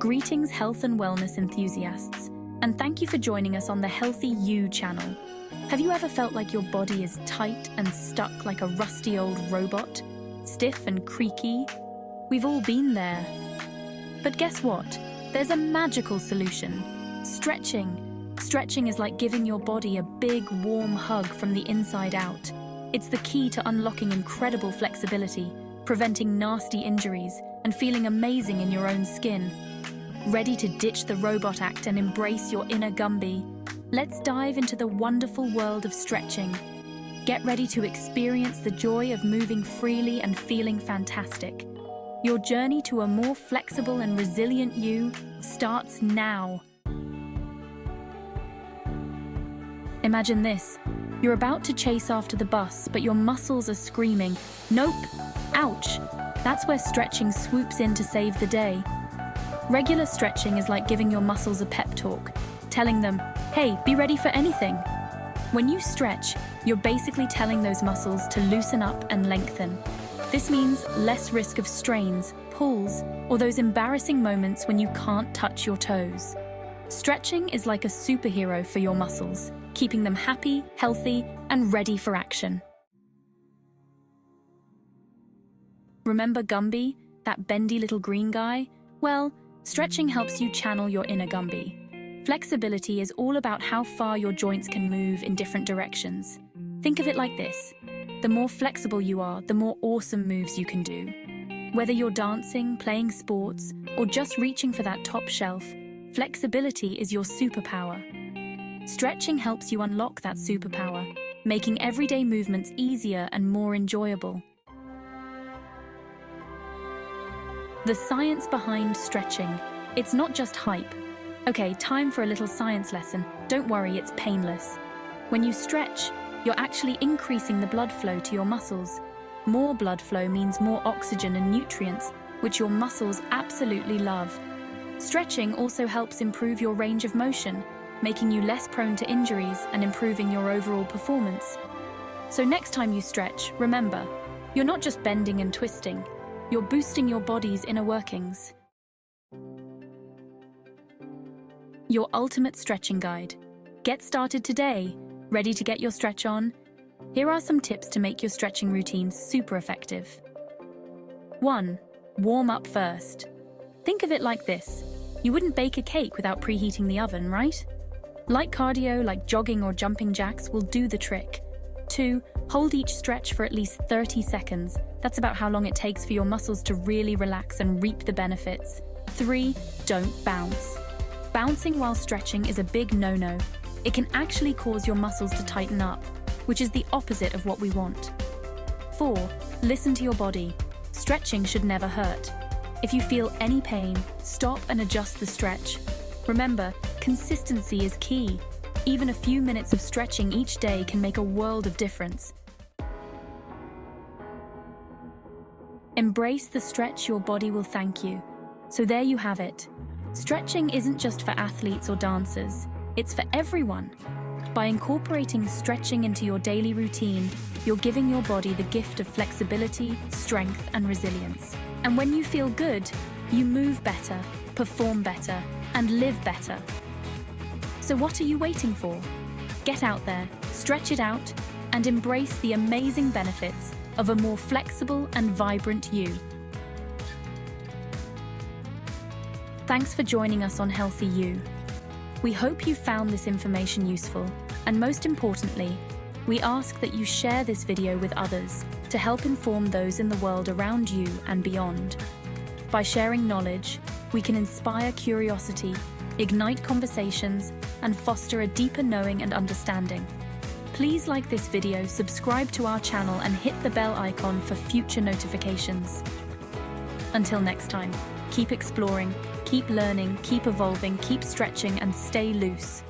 Greetings, health and wellness enthusiasts, and thank you for joining us on the Healthy You channel. Have you ever felt like your body is tight and stuck like a rusty old robot, stiff and creaky? We've all been there. But guess what? There's a magical solution. Stretching. Stretching is like giving your body a big, warm hug from the inside out. It's the key to unlocking incredible flexibility, preventing nasty injuries, and feeling amazing in your own skin. Ready to ditch the robot act and embrace your inner Gumby? Let's dive into the wonderful world of stretching. Get ready to experience the joy of moving freely and feeling fantastic. Your journey to a more flexible and resilient you starts now. Imagine this. You're about to chase after the bus, but your muscles are screaming, "Nope! Ouch!" That's where stretching swoops in to save the day. Regular stretching is like giving your muscles a pep talk, telling them, "Hey, be ready for anything." When you stretch, you're basically telling those muscles to loosen up and lengthen. This means less risk of strains, pulls, or those embarrassing moments when you can't touch your toes. Stretching is like a superhero for your muscles, keeping them happy, healthy, and ready for action. Remember Gumby, that bendy little green guy? Well, stretching helps you channel your inner Gumby. Flexibility is all about how far your joints can move in different directions. Think of it like this. The more flexible you are, the more awesome moves you can do. Whether you're dancing, playing sports, or just reaching for that top shelf, flexibility is your superpower. Stretching helps you unlock that superpower, making everyday movements easier and more enjoyable. The science behind stretching. It's not just hype. Okay, time for a little science lesson. Don't worry, it's painless. When you stretch, you're actually increasing the blood flow to your muscles. More blood flow means more oxygen and nutrients, which your muscles absolutely love. Stretching also helps improve your range of motion, making you less prone to injuries and improving your overall performance. So next time you stretch, remember, you're not just bending and twisting, you're boosting your body's inner workings. Your ultimate stretching guide. Get started today. Ready to get your stretch on? Here are some tips to make your stretching routine super effective. 1. Warm up first. Think of it like this. You wouldn't bake a cake without preheating the oven, right? Light cardio like jogging or jumping jacks will do the trick. 2. Hold each stretch for at least 30 seconds. That's about how long it takes for your muscles to really relax and reap the benefits. 3. Don't bounce. Bouncing while stretching is a big no-no. It can actually cause your muscles to tighten up, which is the opposite of what we want. 4. Listen to your body. Stretching should never hurt. If you feel any pain, stop and adjust the stretch. Remember, consistency is key. Even a few minutes of stretching each day can make a world of difference. Embrace the stretch your body will thank you. So there you have it. Stretching isn't just for athletes or dancers, it's for everyone. By incorporating stretching into your daily routine, you're giving your body the gift of flexibility, strength, and resilience. And when you feel good, you move better, perform better, and live better. So what are you waiting for? Get out there, stretch it out, and embrace the amazing benefits of a more flexible and vibrant you. Thanks for joining us on Healthy You. We hope you found this information useful, and most importantly, we ask that you share this video with others to help inform those in the world around you and beyond. By sharing knowledge, we can inspire curiosity, ignite conversations, and foster a deeper knowing and understanding. Please like this video, subscribe to our channel, and hit the bell icon for future notifications. Until next time, keep exploring, keep learning, keep evolving, keep stretching, and stay loose.